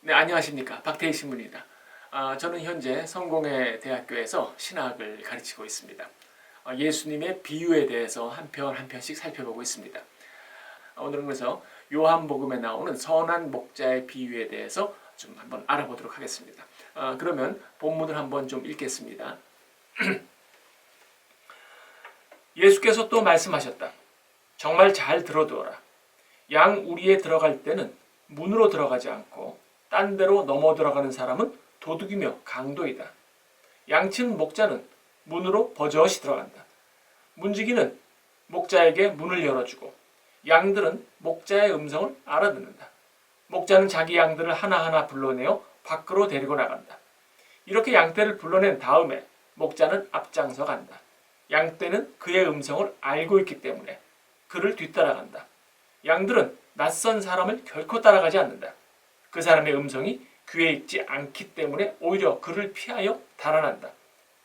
네, 안녕하십니까. 박태희 신문입니다. 저는 현재 성공회 대학교에서 신학을 가르치고 있습니다. 예수님의 비유에 대해서 한 편 한 편씩 살펴보고 있습니다. 오늘은 그래서 요한복음에 나오는 선한 목자의 비유에 대해서 좀 한번 알아보도록 하겠습니다. 그러면 본문을 한번 좀 읽겠습니다. 예수께서 또 말씀하셨다. 정말 잘 들어두어라. 양 우리에 들어갈 때는 문으로 들어가지 않고 딴 데로 넘어 들어가는 사람은 도둑이며 강도이다. 양치는 목자는 문으로 버젓이 들어간다. 문지기는 목자에게 문을 열어주고 양들은 목자의 음성을 알아듣는다. 목자는 자기 양들을 하나하나 불러내어 밖으로 데리고 나간다. 이렇게 양떼를 불러낸 다음에 목자는 앞장서 간다. 양떼는 그의 음성을 알고 있기 때문에 그를 뒤따라간다. 양들은 낯선 사람을 결코 따라가지 않는다. 그 사람의 음성이 귀에 익지 않기 때문에 오히려 그를 피하여 달아난다.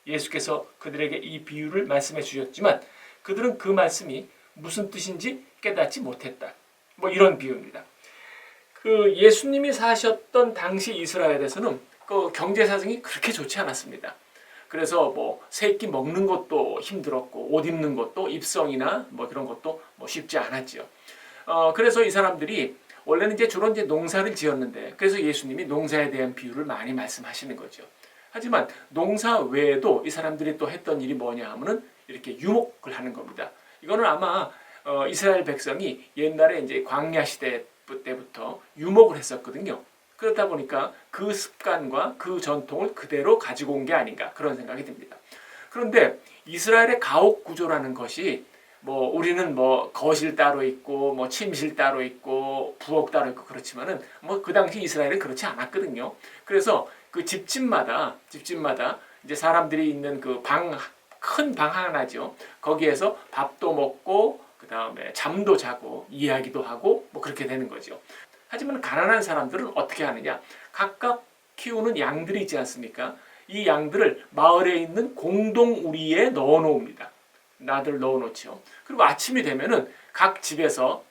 예수께서 그들에게 이 비유를 말씀해 주셨지만 그들은 그 말씀이 무슨 뜻인지 깨닫지 못했다. 이런 비유입니다. 예수님이 사셨던 당시 이스라엘에서는 그 경제 사정이 그렇게 좋지 않았습니다. 그래서 세 끼 먹는 것도 힘들었고 옷 입는 것도 입성이나 그런 것도 쉽지 않았죠. 그래서 이 사람들이 원래는 주로 농사를 지었는데 그래서 예수님이 농사에 대한 비유를 많이 말씀하시는 거죠. 하지만 농사 외에도 이 사람들이 또 했던 일이 뭐냐 하면은 이렇게 유목을 하는 겁니다. 이거는 아마 이스라엘 백성이 옛날에 광야 시대 때부터 유목을 했었거든요. 그렇다 보니까 그 습관과 그 전통을 그대로 가지고 온 게 아닌가 그런 생각이 듭니다. 그런데 이스라엘의 가옥 구조라는 것이 우리는 거실 따로 있고 침실 따로 있고 부엌 따로 있고 그렇지만은 그 당시 이스라엘은 그렇지 않았거든요. 그래서 그 집집마다 이제 사람들이 있는 그 큰 방 하나죠. 거기에서 밥도 먹고 그다음에 잠도 자고 이야기도 하고 그렇게 되는 거죠. 하지만 가난한 사람들은 어떻게 하느냐? 각각 키우는 양들이 있지 않습니까? 이 양들을 마을에 있는 공동 우리에 넣어 놓습니다. 나들 넣어놓죠. 그리고 아침이 되면은 각 집에서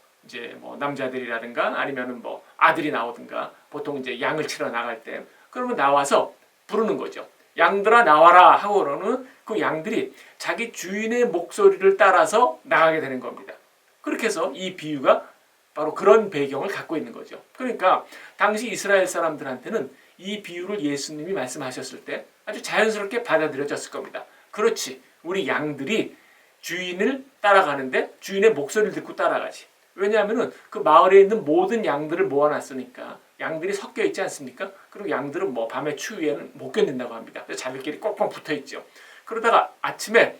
남자들이라든가 아니면은 아들이 나오든가 보통 양을 치러 나갈 때 그러면 나와서 부르는 거죠. 양들아 나와라 하고는 그 양들이 자기 주인의 목소리를 따라서 나가게 되는 겁니다. 그렇게 해서 이 비유가 바로 그런 배경을 갖고 있는 거죠. 그러니까 당시 이스라엘 사람들한테는 이 비유를 예수님이 말씀하셨을 때 아주 자연스럽게 받아들여졌을 겁니다. 그렇지, 우리 양들이 주인을 따라가는데 주인의 목소리를 듣고 따라가지. 왜냐하면은 그 마을에 있는 모든 양들을 모아놨으니까 양들이 섞여 있지 않습니까? 그리고 양들은 밤의 추위에는 못 견딘다고 합니다. 그래서 자기들끼리 꽉꽉 붙어 있죠. 그러다가 아침에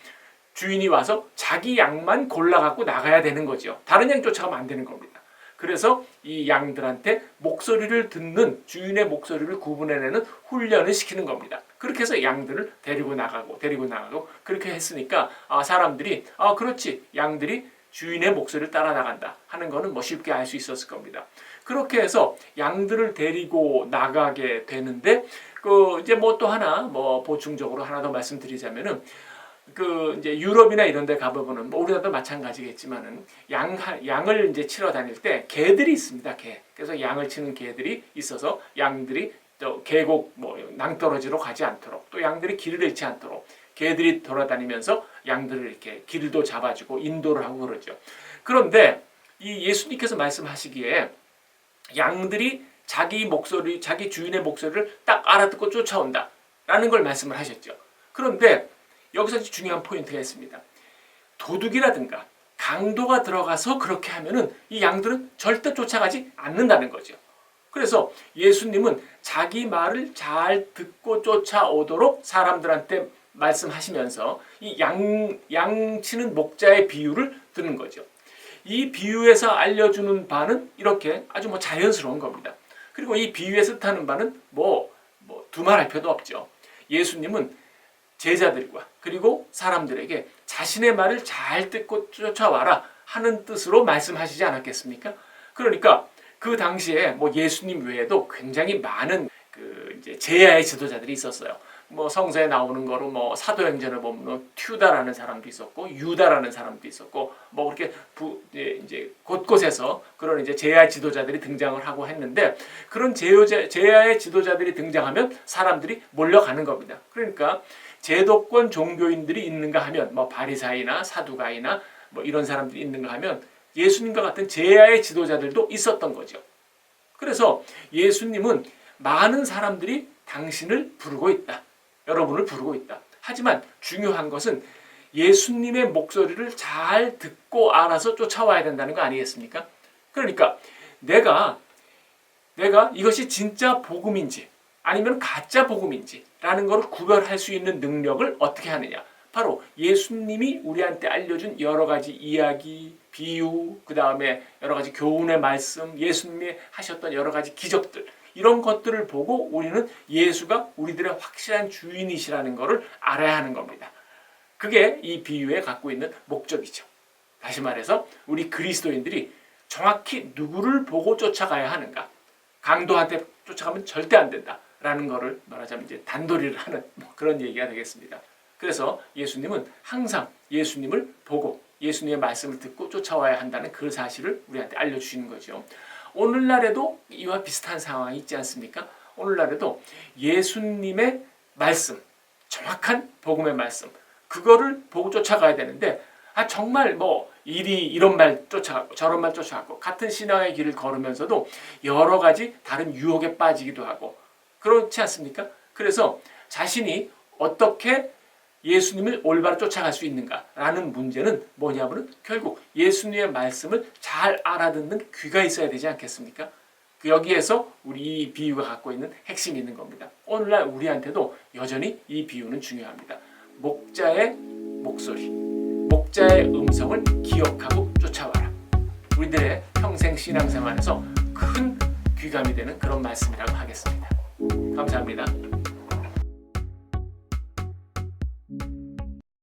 주인이 와서 자기 양만 골라갖고 나가야 되는 거죠. 다른 양 쫓아가면 안 되는 겁니다. 그래서 이 양들한테 목소리를 듣는 주인의 목소리를 구분해내는 훈련을 시키는 겁니다. 그렇게 해서 양들을 데리고 나가고 그렇게 했으니까 사람들이 그렇지, 양들이 주인의 목소리를 따라 나간다 하는 거는 쉽게 알 수 있었을 겁니다. 그렇게 해서 양들을 데리고 나가게 되는데 또 하나 보충적으로 하나 더 말씀드리자면은 이제 유럽이나 이런 데 가보면은 우리나라도 마찬가지겠지만은 양을 치러 다닐 때 개들이 있습니다. 개. 그래서 양을 치는 개들이 있어서 양들이 또 계곡 낭떠러지로 가지 않도록 또 양들이 길을 잃지 않도록 개들이 돌아다니면서 양들을 이렇게 길도 잡아주고 인도를 하고 그러죠. 그런데 이 예수님께서 말씀하시기에 양들이 자기 주인의 목소리를 딱 알아듣고 쫓아온다라는 걸 말씀을 하셨죠. 그런데 여기서 중요한 포인트가 있습니다. 도둑이라든가 강도가 들어가서 그렇게 하면은 이 양들은 절대 쫓아가지 않는다는 거죠. 그래서 예수님은 자기 말을 잘 듣고 쫓아오도록 사람들한테 말씀하시면서 이 양치는 목자의 비유를 드는 거죠. 이 비유에서 알려주는 바는 이렇게 아주 자연스러운 겁니다. 그리고 이 비유에서 뜻하는 바는 두말할 필요도 없죠. 예수님은 제자들과 그리고 사람들에게 자신의 말을 잘 듣고 쫓아와라 하는 뜻으로 말씀하시지 않았겠습니까? 그러니까 그 당시에 예수님 외에도 굉장히 많은 이제 제야의 지도자들이 있었어요. 뭐 성서에 나오는 거로 뭐 사도행전을 보면 튜다라는 사람도 있었고 유다라는 사람도 있었고 뭐 그렇게 이제 곳곳에서 그런 이제 제야 지도자들이 등장을 하고 했는데 그런 제야의 지도자들이 등장하면 사람들이 몰려가는 겁니다. 그러니까 제도권 종교인들이 있는가 하면 뭐 바리사이나 사두가이나 뭐 이런 사람들이 있는가 하면 예수님과 같은 제야의 지도자들도 있었던 거죠. 그래서 예수님은 많은 사람들이 당신을 부르고 있다. 여러분을 부르고 있다. 하지만 중요한 것은 예수님의 목소리를 잘 듣고 알아서 쫓아와야 된다는 거 아니겠습니까? 그러니까 내가 이것이 진짜 복음인지 아니면 가짜 복음인지 라는 것을 구별할 수 있는 능력을 어떻게 하느냐. 바로 예수님이 우리한테 알려준 여러 가지 이야기, 비유, 그 다음에 여러 가지 교훈의 말씀, 예수님이 하셨던 여러 가지 기적들 이런 것들을 보고 우리는 예수가 우리들의 확실한 주인이시라는 것을 알아야 하는 겁니다. 그게 이 비유에 갖고 있는 목적이죠. 다시 말해서 우리 그리스도인들이 정확히 누구를 보고 쫓아가야 하는가. 강도한테 쫓아가면 절대 안 된다라는 것을 말하자면 이제 단도리를 하는 그런 얘기가 되겠습니다. 그래서 예수님은 항상 예수님을 보고 예수님의 말씀을 듣고 쫓아와야 한다는 그 사실을 우리한테 알려주시는 거죠. 오늘날에도 이와 비슷한 상황이 있지 않습니까? 오늘날에도 예수님의 말씀, 정확한 복음의 말씀, 그거를 보고 쫓아가야 되는데 정말 뭐 이런 말 쫓아가고 저런 말 쫓아가고 같은 신앙의 길을 걸으면서도 여러 가지 다른 유혹에 빠지기도 하고 그렇지 않습니까? 그래서 자신이 어떻게 예수님을 올바로 쫓아갈 수 있는가라는 문제는 뭐냐면 결국 예수님의 말씀을 잘 알아듣는 귀가 있어야 되지 않겠습니까? 여기에서 우리 이 비유가 갖고 있는 핵심이 있는 겁니다. 오늘날 우리한테도 여전히 이 비유는 중요합니다. 목자의 목소리, 목자의 음성을 기억하고 쫓아와라. 우리들의 평생 신앙생활에서 큰 귀감이 되는 그런 말씀이라고 하겠습니다. 감사합니다.